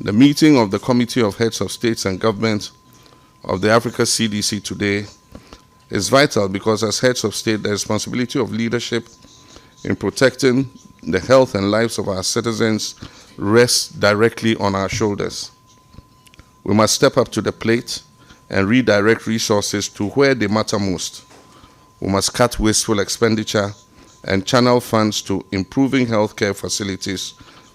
The meeting of the Committee of Heads of States and Governments of the Africa CDC today is vital because as heads of state, the responsibility of leadership in protecting the health and lives of our citizens rests directly on our shoulders. We must step up to the plate and redirect resources to where they matter most. We must cut wasteful expenditure and channel funds to improving healthcare facilities,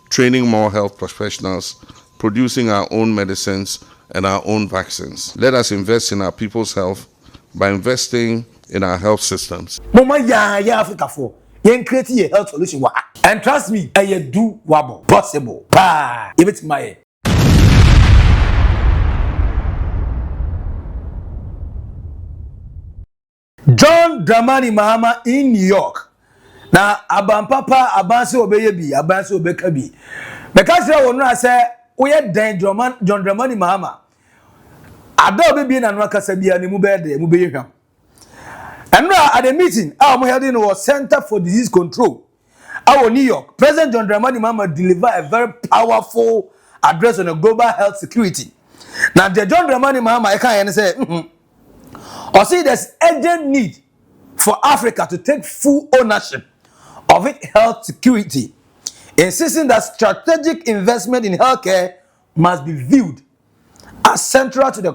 training more health professionals, producing our own medicines and our own vaccines. Let us invest in our people's health by investing in our health systems. Mama ya Africa for yen create a health solution wa. And trust me, I do wabo possible. Pa, if it's my John Dramani Mahama in New York. Na aban papa abanse obeye bi abanse obeka bi. Because you wonu say we den John Dramani Mahama. Ada obebi na no akasa bia ne mu be de mu be hwam. And at the meeting, our heading was Center for Disease Control. Our New York, President John Dramani Mahama delivered a very powerful address on the global health security. Now, the John Dramani Mahama, I can't say, or see there's urgent need for Africa to take full ownership of its health security, insisting that strategic investment in healthcare must be viewed as central to the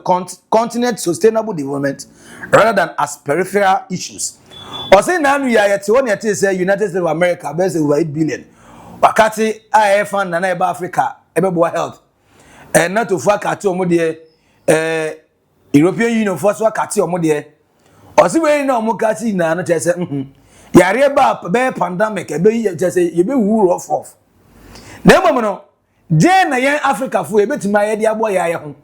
continent's sustainable development rather than as peripheral issues. Or say now we are at one say United States of America based over 8 billion. Wakati IF and Nana Africa ebe health. And not to fuck at European Union for so kati omodie. Or see we no mo kati na no say yare ba be pandemic ebe say you be wuru off. Na no je na yen Africa fu ebetima ye dia boy ya ho.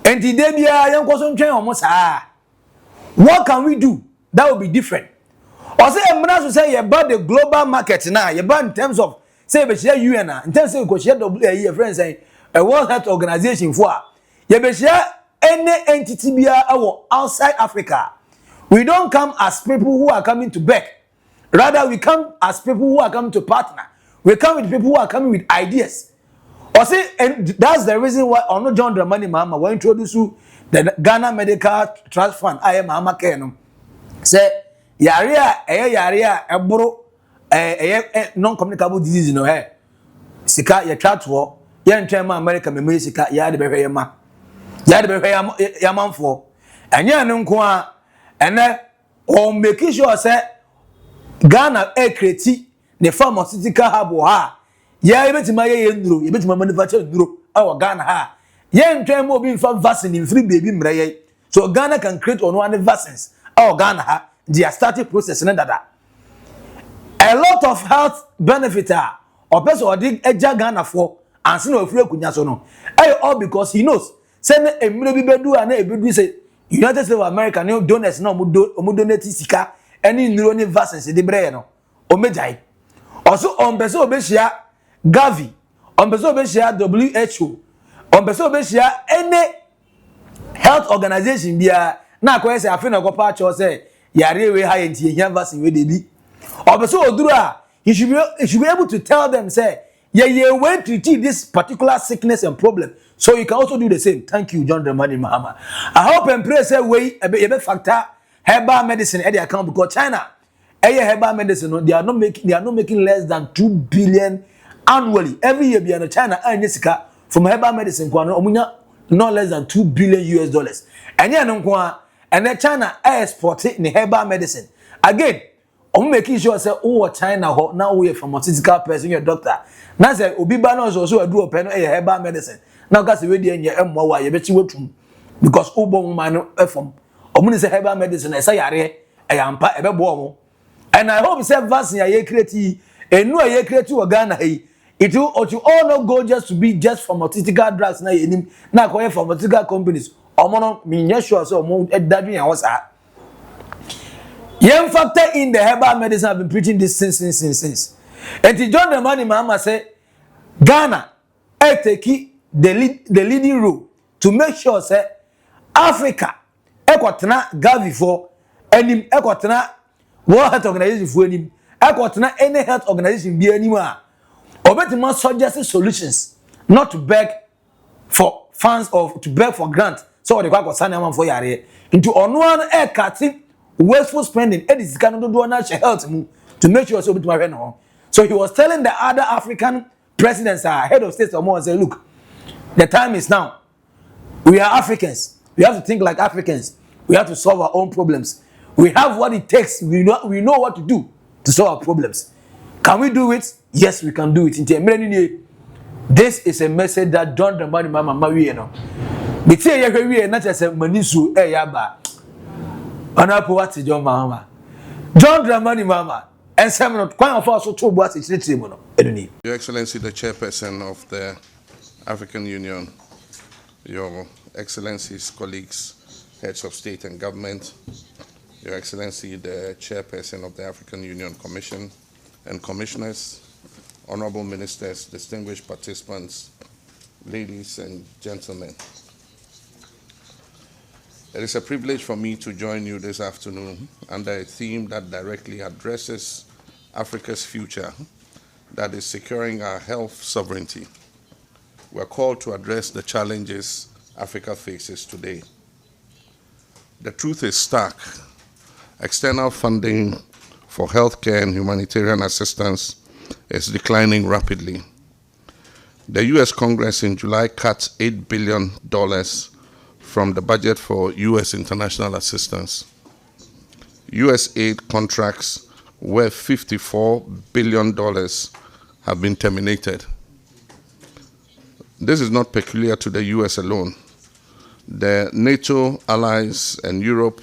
Enti de bia yen koso ntwen omo saa. What can we do that will be different? Or say emna so say about the global market now, in terms of say be share UN in terms of go share WA friends say a World Health Organization for you be share any entity bia outside Africa. We don't come as people who are coming to beg. Rather we come as people who are coming to partner. We come with people who are coming with ideas. Or say, and that's the reason why on John Dramani Mahama will introduce you the Ghana Medical Trust Fund. I am Mahama Kenum. Say, yarea, eboro, non-communicable disease no hair. Sika, ye chat war, yan chairman America, memory sika, yard be yama. Yard be yaman for. And yan unqua, and then, on making sure, say, Ghana air creti, the pharmaceutical hub. Yeah, ebetima ye nduro, ebetima manufacture nduro our Ghana ha. Ye ntwen mo bi mfa vaccine in free baby mreye. So Ghana can create on one vaccines our Ghana ha. They are starting process na dada. A lot of health benefit or person or dig eja Ghana for and sin ofure kunya so no. All because he knows say na emre bi bedu na ebedu say United States of America no donors na omo donate sika any nduro ni vaccines de breye no. Omejai. Also on person obehia Gavi, on person be share WHO, on person be share any health organization bia na ko say afi na go pa cho say yare we high ntie here vaccine we dey bi. On person oduru a he should be able to tell them say ye way to treat this particular sickness and problem. So you can also do the same. Thank you John Dramani Mahama. I hope and pray say we e be factor herbal medicine at the account because China herbal medicine they are not making less than 2 billion annually. Every year, Biana China and Jessica from herbal medicine, no less than $2 billion US. And yeah, and then China exporting the herbal medicine. Again, I'm making sure say, oh, China now we are pharmaceutical person, your doctor. Now say, Obibano is also a do open a herbal medicine. Now that's the way in your MY, you bet you because Obo man from Omuni say herbal medicine, I say, I am part of a and I hope say vaccine ye create and no ye create to Ghana. It will all not go just to be just pharmaceutical drugs na yenim na ko pharmaceutical companies omono me nya sure so mo edadun yan wasa yen factor in the herbal medicine. I've been preaching this since and John Dramani Mahama say Ghana take the leading role to make sure say Africa ekwatena Gavi for enim ekwatena World Health Organization for enim ekwatena any health organization bi enim a obetima suggest solutions not to beg for funds of to beg for grant. So they quite sign man for yare. Into on one air cutting wasteful spending. It is kind of do national health to make sure so bit my friend. So he was telling the other African presidents, head of states or more, and say, look, the time is now. We are Africans. We have to think like Africans. We have to solve our own problems. We have what it takes. We know what to do to solve our problems. Can we do it? Yes, we can do it. This is a message that John Dramani Mama Marie, you know. But say we not just a manisu yaba. Onaapo what John Mahama. John Dramani Mama. And some not quite of us to what it's Your Excellency, the chairperson of the African Union, Your Excellencies, colleagues, heads of state and government, Your Excellency, the chairperson of the African Union Commission and commissioners, honorable ministers, distinguished participants, ladies and gentlemen. It is a privilege for me to join you this afternoon under a theme that directly addresses Africa's future, that is securing our health sovereignty. We're called to address the challenges Africa faces today. The truth is stark. External funding for healthcare and humanitarian assistance is declining rapidly. The US Congress in July cut $8 billion from the budget for US international assistance. US aid contracts worth $54 billion have been terminated. This is not peculiar to the US alone. The NATO allies and Europe,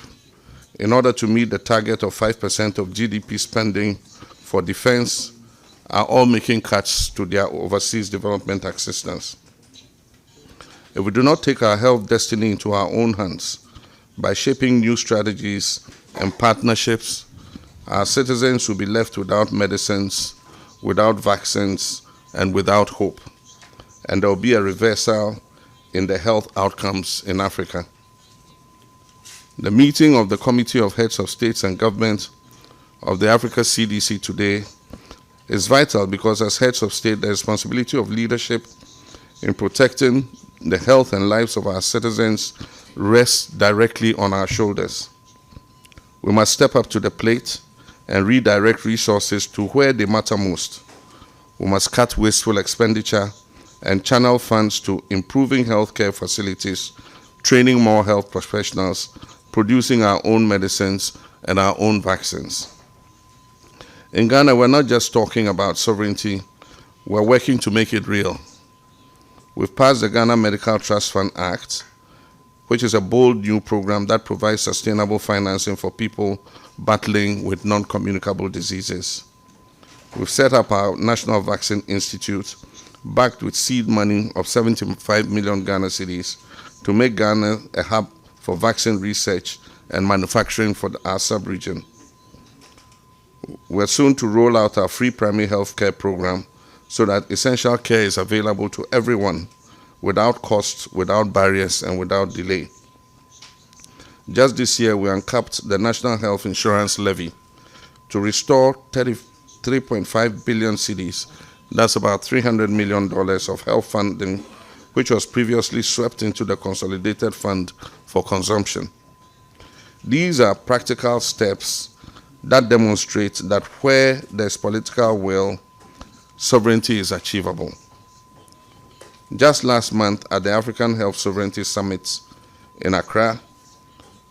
in order to meet the target of 5% of GDP spending for defense, are all making cuts to their overseas development assistance. If we do not take our health destiny into our own hands by shaping new strategies and partnerships, our citizens will be left without medicines, without vaccines, and without hope. And there will be a reversal in the health outcomes in Africa. The meeting of the Committee of Heads of States and Government of the Africa CDC today is vital because as heads of state, the responsibility of leadership in protecting the health and lives of our citizens rests directly on our shoulders. We must step up to the plate and redirect resources to where they matter most. We must cut wasteful expenditure and channel funds to improving healthcare facilities, training more health professionals, producing our own medicines and our own vaccines. In Ghana, we're not just talking about sovereignty, we're working to make it real. We've passed the Ghana Medical Trust Fund Act, which is a bold new program that provides sustainable financing for people battling with non-communicable diseases. We've set up our National Vaccine Institute, backed with seed money of 75 million Ghana cedis, to make Ghana a hub for vaccine research and manufacturing for our sub-region. We're soon to roll out our free primary health care program so that essential care is available to everyone without cost, without barriers, and without delay. Just this year, we uncapped the National Health Insurance Levy to restore 33.5 billion cedis, that's about $300 million of health funding, which was previously swept into the Consolidated Fund for Consumption. These are practical steps that demonstrate that where there's political will, sovereignty is achievable. Just last month at the African Health Sovereignty Summit in Accra,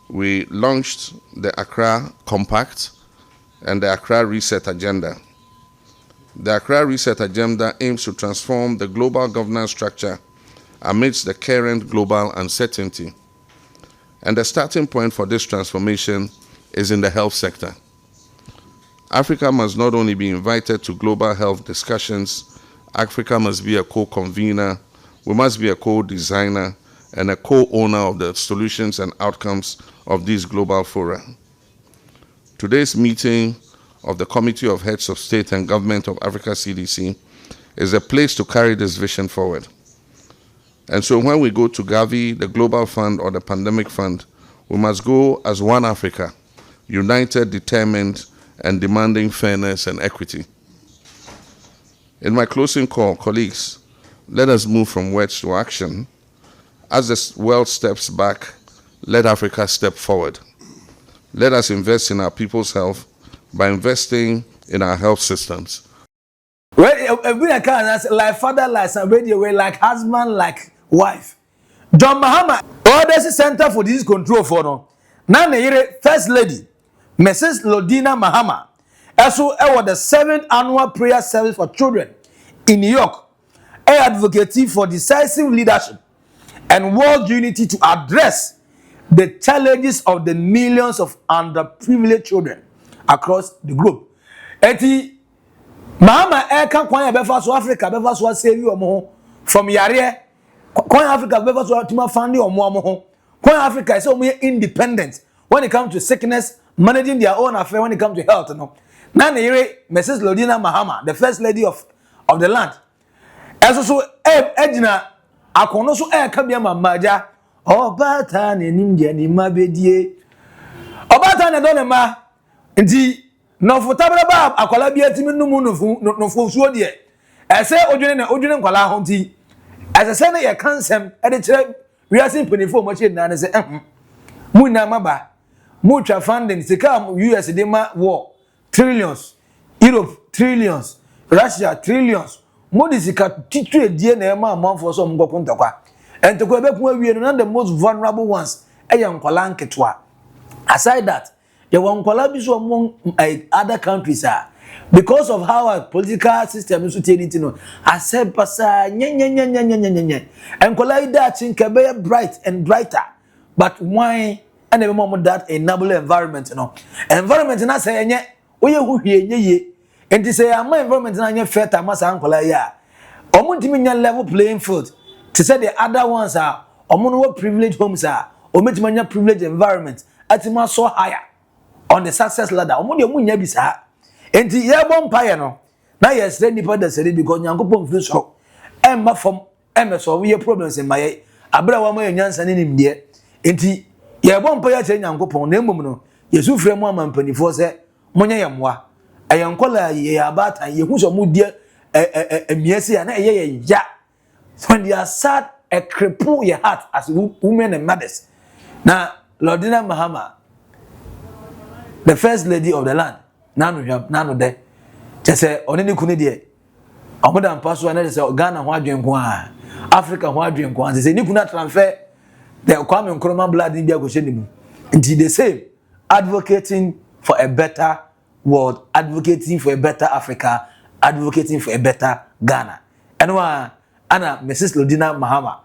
we launched the Accra Compact and the Accra Reset Agenda. The Accra Reset Agenda aims to transform the global governance structure amidst the current global uncertainty. And the starting point for this transformation is in the health sector. Africa must not only be invited to global health discussions, Africa must be a co-convener, we must be a co-designer, and a co-owner of the solutions and outcomes of these global fora. Today's meeting of the Committee of Heads of State and Government of Africa CDC is a place to carry this vision forward. And so when we go to Gavi, the Global Fund, or the Pandemic Fund, we must go as one Africa, united, determined, and demanding fairness and equity. In my closing call, colleagues, let us move from words to action As the world steps back, let Africa step forward. Let us invest in our people's health by investing in our health systems. Like father, like son, radio, like husband, like wife. John Mahama, Orders Center for Disease Control for no. Now, the First Lady, Mrs. Lodina Mahama, also was the 7th annual prayer service for children in New York, advocating for decisive leadership and world unity to address the challenges of the millions of underprivileged children across the globe. Eti Mahama eka kwan befa so Africa befa so save omo from yare kwan Africa befa so tuma fund omo ho kwan Africa is omo independent when it comes to sickness, managing their own affairs when it comes to health no. Na ne yere Mrs. Lodina Mahama, the first lady of the land. Eso so ejina akono so eka bia mamaja obata ne nimje ni mabedie obata ne do ne ma nti no fotabra ba akwala bia timi numu no fosuo de ese odwene nkwala ho nti ese se ne ye kansem e de kire wiase mpanifo mo che na ne se mu na maba mu twa funding sika US de ma war trillions, Europe trillions, Russia trillions, mo de sika titue die na e ma amanfo so mgo kontakwa entoko e be kun awie no the most vulnerable ones e ye nkwala nketwa. Aside that, there were among other countries because of how our political system is to I said, "Pasa, and that bright and brighter, but why?" And every moment that enable environment, environment na say nye, oye hu hie nye, and to say my environment na nye fair tamasa ankola ya. Omuntimi nya level playing field. To say the other ones are omuno privileged homes omuntimi nya privileged environment. Atima so higher on the success ladder. Omude munya bisa. Enti ye empire no. Na yes nipa da sere because Nyankopon firi so. Emma from so we problems in my abra wa ma nyansa ne nimde. Enti ye empire che Nyankopon na emum no. Yesu frɛ mu amampanifo se munya yemwa. Ayankola ye abata ye hu so mu die emiese ya na ye ya. When they are sad a cripple your heart as women and mothers. Now Lodina Mahama, the first lady of the land, nano de. Just say, only kuni de. Amuda mpaso ane de say Ghana ho adwen ko a, Africa ho adwen ko a. Say ni kuna transfer the Kwame Nkrumah blood in dia go hye nimu. Nti the same advocating for a better world, advocating for a better Africa, advocating for a better Ghana. And Anna Mrs. Lodina Mahama,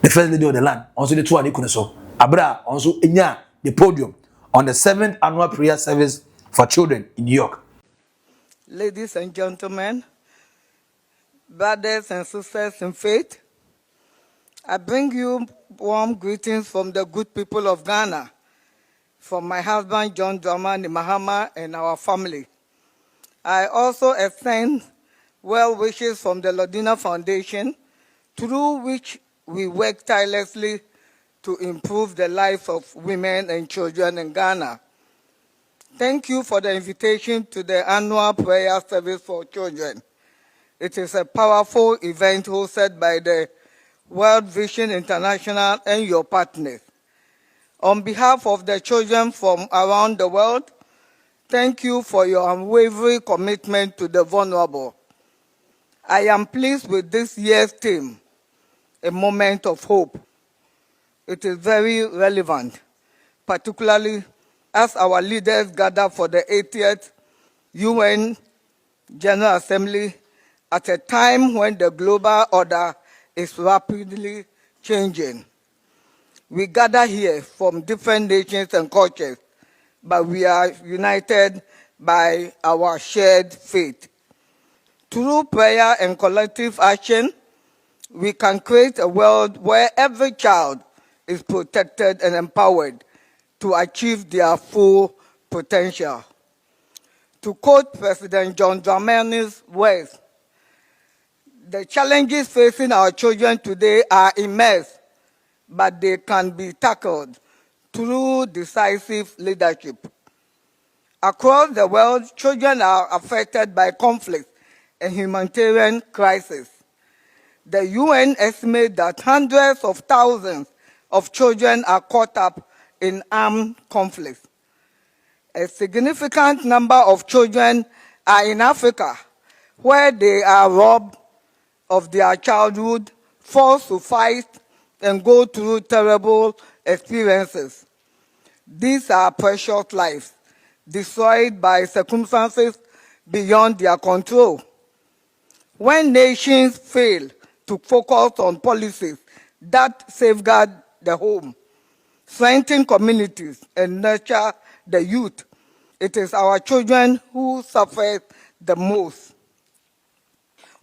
the first lady of the land, also the two ani kunu so. Abra also inya the podium on the 7th annual prayer service for children in New York. Ladies and gentlemen, brothers and sisters in faith, I bring you warm greetings from the good people of Ghana, from my husband John Dramani Mahama and our family. I also extend well wishes from the Lodina Foundation, through which we work tirelessly to improve the lives of women and children in Ghana. Thank you for the invitation to the annual prayer service for children. It is a powerful event hosted by the World Vision International and your partners. On behalf of the children from around the world, thank you for your unwavering commitment to the vulnerable. I am pleased with this year's theme, a moment of hope. It is very relevant, particularly as our leaders gather for the 80th UN General Assembly at a time when the global order is rapidly changing. We gather here from different nations and cultures, but we are united by our shared faith. Through prayer and collective action, we can create a world where every child is protected and empowered to achieve their full potential. To quote President John Dramani's words, the challenges facing our children today are immense, but they can be tackled through decisive leadership. Across the world, children are affected by conflict and humanitarian crisis. The UN estimates that hundreds of thousands of children are caught up in armed conflicts. A significant number of children are in Africa, where they are robbed of their childhood, forced to fight, and go through terrible experiences. These are precious lives, destroyed by circumstances beyond their control. When nations fail to focus on policies that safeguard the home, strengthen communities, and nurture the youth, it is our children who suffer the most.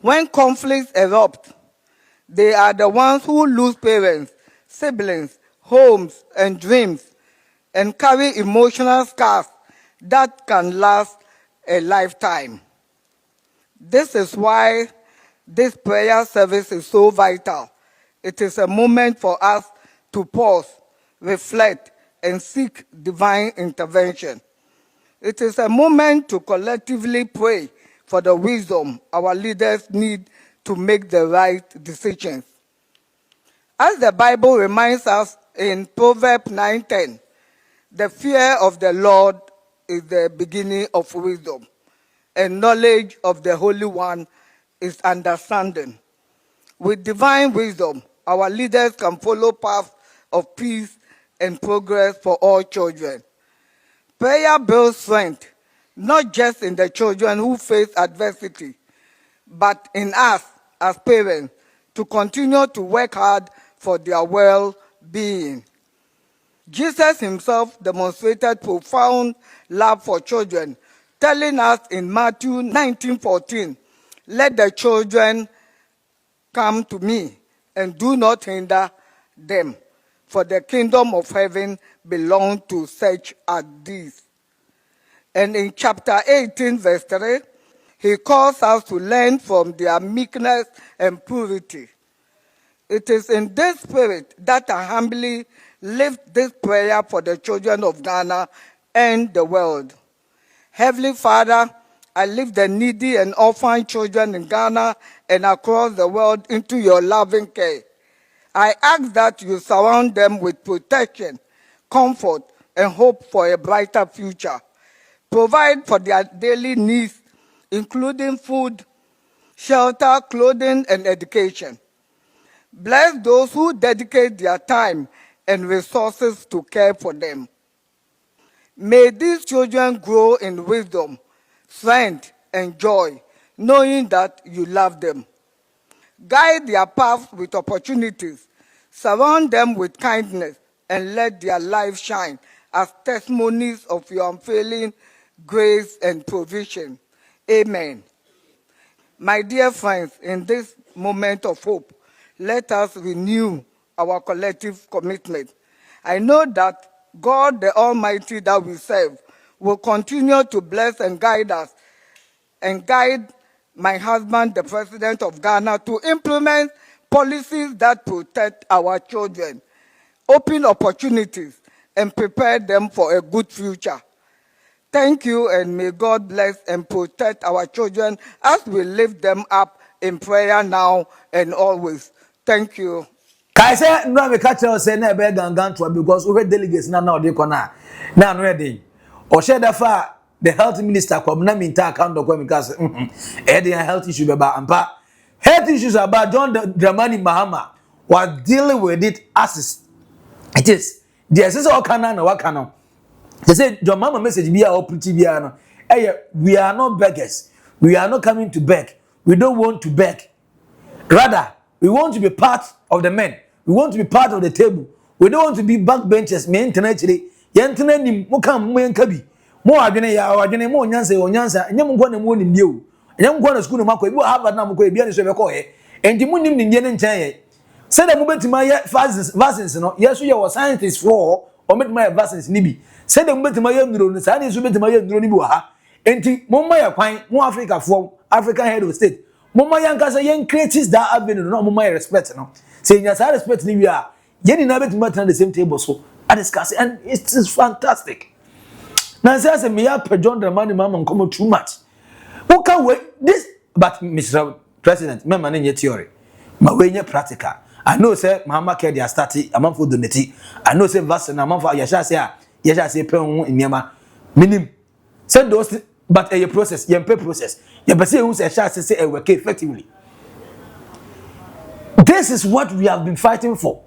When conflicts erupt, they are the ones who lose parents, siblings, homes, and dreams, and carry emotional scars that can last a lifetime. This is why this prayer service is so vital. It is a moment for us to pause, reflect, and seek divine intervention. It is a moment to collectively pray for the wisdom our leaders need to make the right decisions. As the Bible reminds us in Proverbs 9:10, the fear of the Lord is the beginning of wisdom, and knowledge of the Holy One is understanding. With divine wisdom, our leaders can follow paths of peace and progress for all children. Prayer builds strength, not just in the children who face adversity, but in us as parents to continue to work hard for their well-being. Jesus himself demonstrated profound love for children, telling us in Matthew 19:14, "Let the children come to me, and do not hinder them, for the kingdom of heaven belongs to such as these." And in chapter 18, verse 3, he calls us to learn from their meekness and purity. It is in this spirit that I humbly lift this prayer for the children of Ghana and the world. Heavenly Father, I lift the needy and orphan children in Ghana and across the world into your loving care. I ask that you surround them with protection, comfort, and hope for a brighter future. Provide for their daily needs, including food, shelter, clothing, and education. Bless those who dedicate their time and resources to care for them. May these children grow in wisdom, strength, and joy, knowing that you love them. Guide their paths with opportunities, surround them with kindness, and let their lives shine as testimonies of your unfailing grace and provision. Amen. My dear friends, in this moment of hope, let us renew our collective commitment. I know that God, the Almighty that we serve, will continue to bless and guide us, and guide my husband, the President of Ghana, to implement policies that protect our children, open opportunities, and prepare them for a good future. Thank you, and may God bless and protect our children as we lift them up in prayer now and always. Thank you. Kai say no me catch us say na be gangan to because we delegates na odi kona na no dey o share da fa the health minister come na minta account do come because health issue be ba ampa health issues about John Dramani Mahama was dealing with it as it is there is all kana na waka no they say John Mama message be our pretty bia no we are not beggars, we are not coming to beg, we don't want to beg, rather we want to be part of the men. We want to be part of the table. We don't want to be backbenchers. Me internationally, yentene nim mo kan mo enka bi. Mo adwene ya adwene mo onyansa. Nyem ngo na mo nim bio. Nyem ngo na school no makọ. Ebi Harvard na mo kọ ebi ani so be kọ he. Enti mo nim nim ye ne nchen ye. Say that mo betima ye vaccines no. Yeso ye was scientists for o betima ye vaccines ni bi. Say that mo betima ye nduro no. Sa na so betima ye nduro ni bi wa ha. Enti mo ma ye kwan mo Africa for African head of state. Mama yankasa yen creates that avenue no mama respect no say nya sa respect ni wi a yen ni na betima at the same table so I discuss and it is fantastic. Now say me ya per John Dramani Mama come too much. Who can wait this but Mr. President me man nye theory ma we nye practical. I know say Mahama care they started amount for donate. I know say vaccine amount for yesha say pe ho nyema minim say those but a process pay process ye be say who say say e work effectively. This is what we have been fighting for.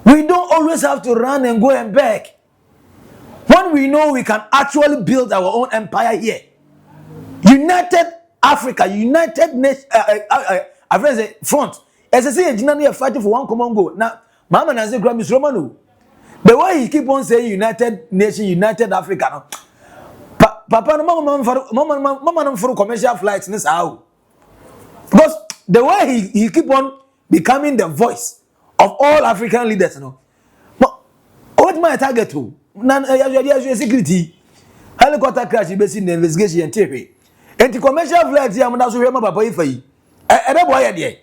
We don't always have to run and go and beg. When we know we can actually build our own empire here, United Africa, United Nation, front. As I say, you fighting for one common goal. Now, Mama Nancy Graham is Romano. The way he keep on saying United Nation, United Africa, no? Papa, Mama, for commercial flights in this house. Because the way he keep on becoming the voice of all African leaders, no. What my target to? Security. Helicopter crash based in the investigation and theory. And the commercial flights, I'm not sure about pay for you. I don't buy it.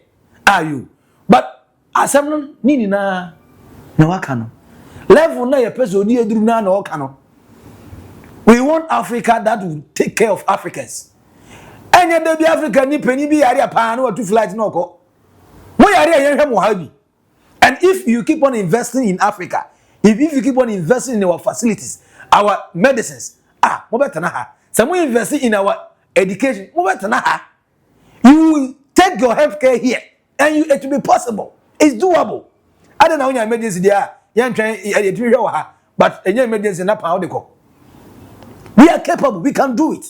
Are you? But as I'm Nina, no, I can't. Level na your person, dear Druna, no, cano. We want Africa that will take care of Africans. And yet, the African ni penny be area pan or 2 flights no go. Why are you? And if you keep on investing in Africa, if you keep on investing in our facilities, our medicines, some we invest in our education, you take your healthcare here, and it will be possible. It's doable. I don't know when your emergency there, but any emergency not how they go. We are capable. We can do it.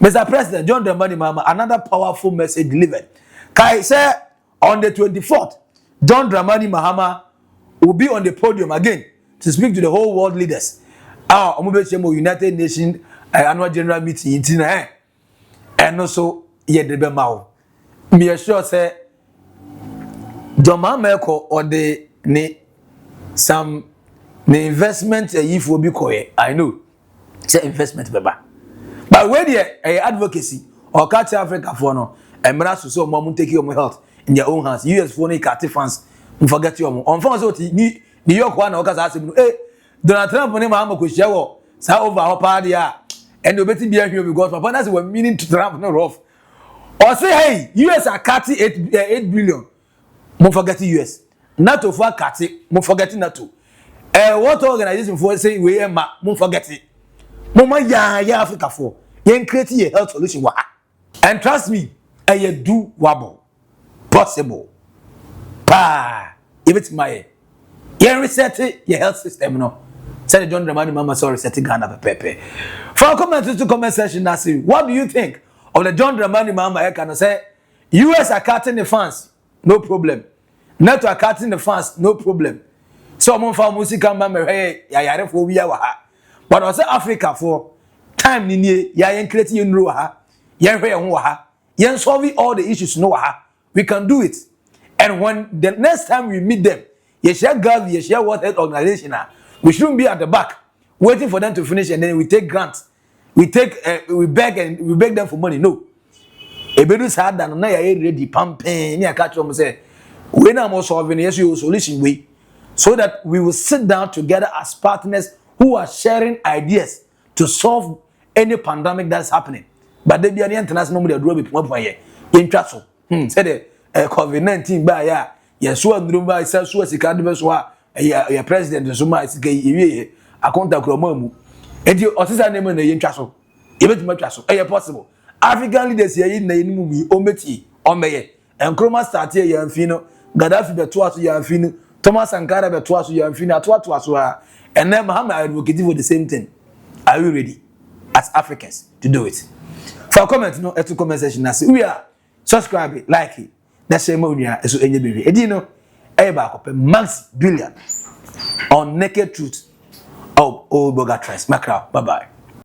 Mr. President John Dramani Mahama, another powerful message delivered. Kai said on the 24th, John Dramani Mahama will be on the podium again to speak to the whole world leaders. United Nations annual general meeting in Tina. And also, the Mao. Me sure say John Mahama or the some investment if will be quiet. I know. Say investment beba. But where the advocacy or catch Africa for no, and Marasu so mom take your health in your own hands. US for any cat fans, forget your mom. On fans, New York one or Casa, hey, Donald Trump on him, I'm a question. Sa over our party, and the better be here because Papa that's what meaning to Trump no rough. Or say, hey, US are cutting 8 billion. Mo forget US. NATO for cutting, mo forgetting NATO. What organization for say we mo forget it. Mama ya Africa for yen create a health solution wa. And trust me, I do wabo possible. Pa, if it's my yen reset your health system no. Said John Dramani Mama sorry resetting Ghana pepe. For comment to comment section now see what do you think of the John Dramani Mama I can say US are cutting the funds no problem. NATO are cutting the funds no problem. So mon fa music can mama hey ya yare for we wa ha. But I say Africa for time ni nie ya yen create yen ro ha. Yen hwe ho ha. Yen solve all the issues no ha. We can do it. And when the next time we meet them, you share Gavi, you share World Health Organization, we shouldn't be at the back waiting for them to finish and then we take grants. We beg them for money. No. Ebedu sad than na ya ready pumping. Ni catch them say we na mo solving yes you solution way. So that we will sit down together as partners who are sharing ideas to solve any pandemic that's happening. But they be an international media draw with one here. In Trasso. Say the COVID-19 by ya. Yes, so and by self so as a cardinal your president so much a contact room. And you also name in the Trasso. Even much possible. African leaders here in the movie Ometi, Omeye, and Chroma start here and Fino, Gaddafi Betuasu Yanfino. Thomas Sankara be twice you and fina twice and then Mahama advocating for the same thing. Are we ready as Africans to do it? For comment no to comment section na we are subscribe like it. That's same onia so enye be. E di no e ba ko pe Maxi Billian on naked truth of Oldboga trends. Macra. Bye bye.